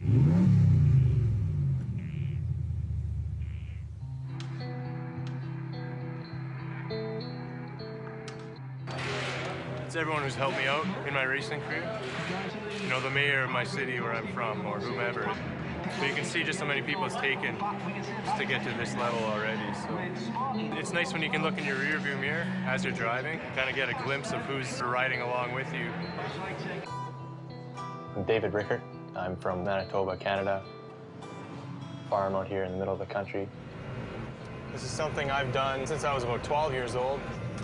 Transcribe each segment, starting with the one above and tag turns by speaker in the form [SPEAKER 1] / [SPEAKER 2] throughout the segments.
[SPEAKER 1] It's everyone who's helped me out in my racing career. You know, the mayor of my city where I'm from, or whomever. So you can see just how many people it's taken just to get to this level already. So it's nice when you can look in your rearview mirror as you're driving, kind of get a glimpse of who's riding along with you.
[SPEAKER 2] I'm David Rickert. I'm from Manitoba, Canada. Farm out here in the middle of the country. This is something I've done since I was about 12 years old.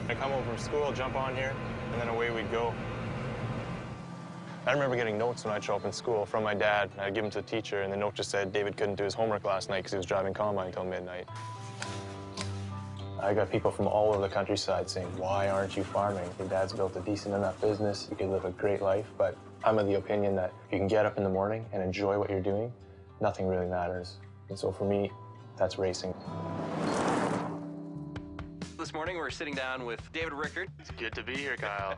[SPEAKER 2] I come home from school, jump on here, and then away we'd go. I remember getting notes when I'd show up in school from my dad. I'd give them to the teacher, and the note just said David couldn't do his homework last night because he was driving combine until midnight. I got people from all over the countryside saying, why aren't you farming? Your dad's built a decent enough business. You could live a great life. But I'm of the opinion that if you can get up in the morning and enjoy what you're doing, nothing really matters. And so for me, that's racing.
[SPEAKER 3] This morning, we're sitting down with David Rickert.
[SPEAKER 1] It's good to be here, Kyle.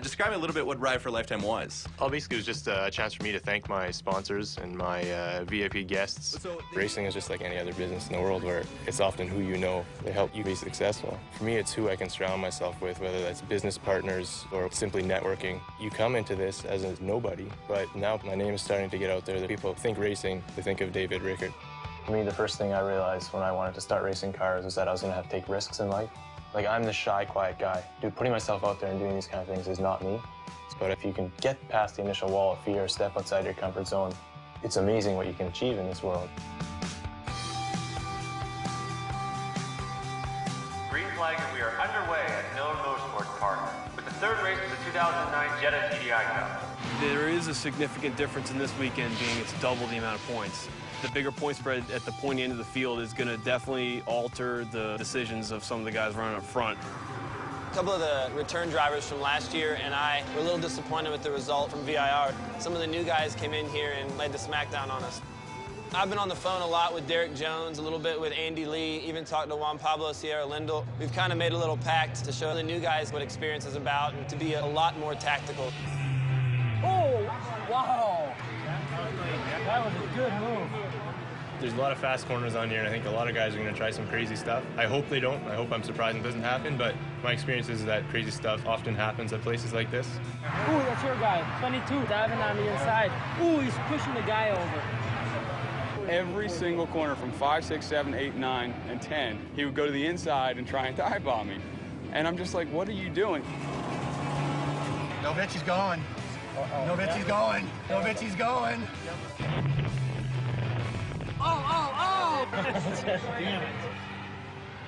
[SPEAKER 3] Describe a little bit what Ride for a Lifetime was.
[SPEAKER 1] Well, basically, it was just a chance for me to thank my sponsors and my VIP guests. Racing is just like any other business in the world where it's often who you know that help you be successful. For me, it's who I can surround myself with, whether that's business partners or simply networking. You come into this as a nobody, but now my name is starting to get out there. That people think racing, they think of David Rickert.
[SPEAKER 2] For me, the first thing I realized when I wanted to start racing cars was that I was going to have to take risks in life. Like, I'm the shy, quiet guy. Dude, putting myself out there and doing these kind of things is not me. But if you can get past the initial wall of fear, step outside your comfort zone, it's amazing what you can achieve in this world.
[SPEAKER 4] Green flag, and we are underway at Miller Motorsports Park with the third race of the 2009 Jetta TDI Cup.
[SPEAKER 5] There is a significant difference in this weekend being it's double the amount of points. The bigger point spread at the pointy end of the field is going to definitely alter the decisions of some of the guys running up front.
[SPEAKER 6] A couple of the return drivers from last year and I were a little disappointed with the result from VIR. Some of the new guys came in here and laid the smackdown on us. I've been on the phone a lot with Derek Jones, a little bit with Andy Lee, even talked to Juan Pablo Sierra Lindell. We've kind of made a little pact to show the new guys what experience is about and to be a lot more tactical.
[SPEAKER 7] Oh, wow. That was a good move.
[SPEAKER 1] There's a lot of fast corners on here, and I think a lot of guys are going to try some crazy stuff. I hope they don't. I hope I'm surprised it doesn't happen, but my experience is that crazy stuff often happens at places like this.
[SPEAKER 7] Ooh, that's your guy. 22, diving on the inside. Ooh, he's pushing the guy over.
[SPEAKER 8] Every single corner from 5, 6, 7, 8, 9, and 10, he would go to the inside and try and dive bomb me. And I'm just like, what are you doing?
[SPEAKER 9] Novic's going. Novic's going. Novic's going. Oh!
[SPEAKER 7] Damn it.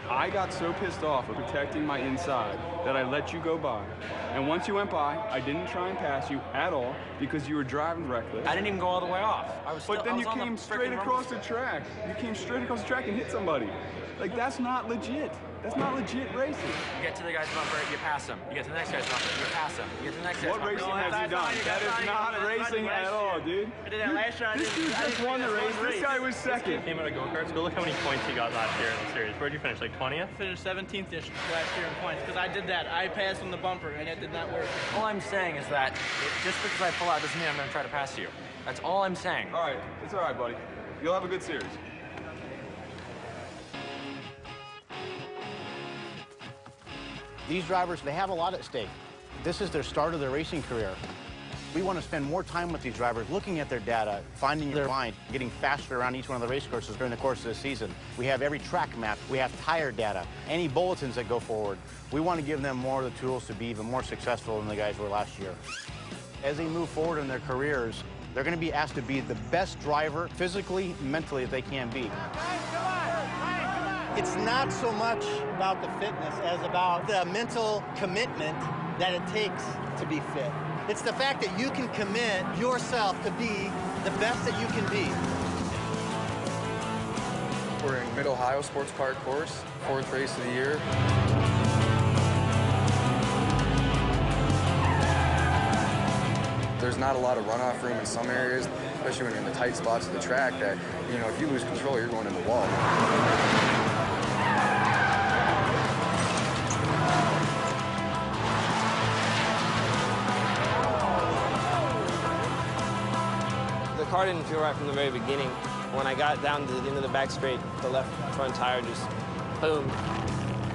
[SPEAKER 8] I got so pissed off of protecting my inside that I let you go by. And once you went by, I didn't try and pass you at all because you were driving reckless.
[SPEAKER 4] I didn't even go all the way off.
[SPEAKER 8] But then you came straight across the track. You came straight across the track and hit somebody. Like, that's not legit. That's not legit racing.
[SPEAKER 4] You get to the guy's bumper, you pass him. You get to the next guy's bumper, you pass him. You get to the next guy's bumper.
[SPEAKER 8] What racing has he done? That is not racing at all, dude.
[SPEAKER 4] I did that last year.
[SPEAKER 8] This dude just won the race. This guy was second.
[SPEAKER 10] Came out of go-karts. Go look how many points he got last year in the series. Where'd you finish, like 20th?
[SPEAKER 7] Finished 17th last year in points because I did that. I passed from the bumper and it did not work.
[SPEAKER 4] All I'm saying is that just because I pull out doesn't mean I'm going to try to pass you. That's all I'm saying.
[SPEAKER 8] All right, it's all right, buddy. You'll have a good series.
[SPEAKER 11] These drivers, they have a lot at stake. This is their start of their racing career. We want to spend more time with these drivers, looking at their data, finding their line, getting faster around each one of the race courses during the course of the season. We have every track map. We have tire data, any bulletins that go forward. We want to give them more of the tools to be even more successful than the guys were last year. As they move forward in their careers, they're going to be asked to be the best driver, physically, mentally, as they can be.
[SPEAKER 12] It's not so much about the fitness as about the mental commitment that it takes to be fit. It's the fact that you can commit yourself to be the best that you can be.
[SPEAKER 8] We're in Mid-Ohio Sports Park course, 4th race of the year. There's not a lot of runoff room in some areas, especially when you're in the tight spots of the track that, you know, if you lose control, you're going in the wall.
[SPEAKER 6] The car didn't feel right from the very beginning. When I got down to the end of the back straight, the left front tire just, boom,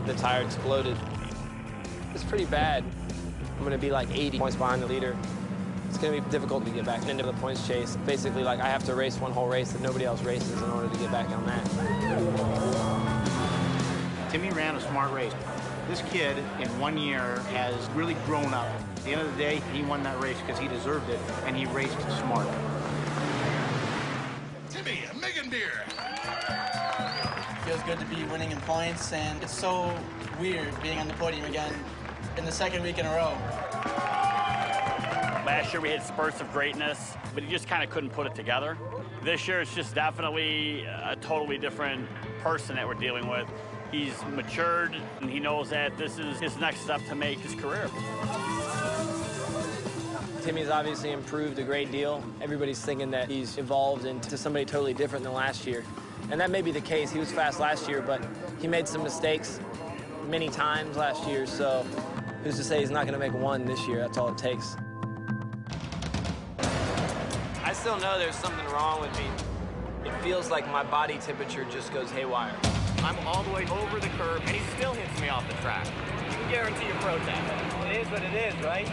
[SPEAKER 6] the tire exploded. It's pretty bad. I'm gonna be like 80 points behind the leader. It's gonna be difficult to get back into the points chase. Basically, like, I have to race one whole race that nobody else races in order to get back on that.
[SPEAKER 11] Timmy ran a smart race. This kid, in 1 year, has really grown up. At the end of the day, he won that race because he deserved it, and he raced smart.
[SPEAKER 9] Timmy, a Megan beer.
[SPEAKER 13] Feels good to be winning in points, and it's so weird being on the podium again in the second week in a row.
[SPEAKER 14] Last year we had spurts of greatness, but he just kind of couldn't put it together. This year it's just definitely a totally different person that we're dealing with. He's matured, and he knows that this is his next step to make his career.
[SPEAKER 6] Timmy's obviously improved a great deal. Everybody's thinking that he's evolved into somebody totally different than last year. And that may be the case. He was fast last year, but he made some mistakes many times last year, so who's to say he's not going to make one this year? That's all it takes. I still know there's something wrong with me. It feels like my body temperature just goes haywire.
[SPEAKER 15] I'm all the way over the curb, and he still hits me off the track. You can guarantee your protest. It is what it is, right?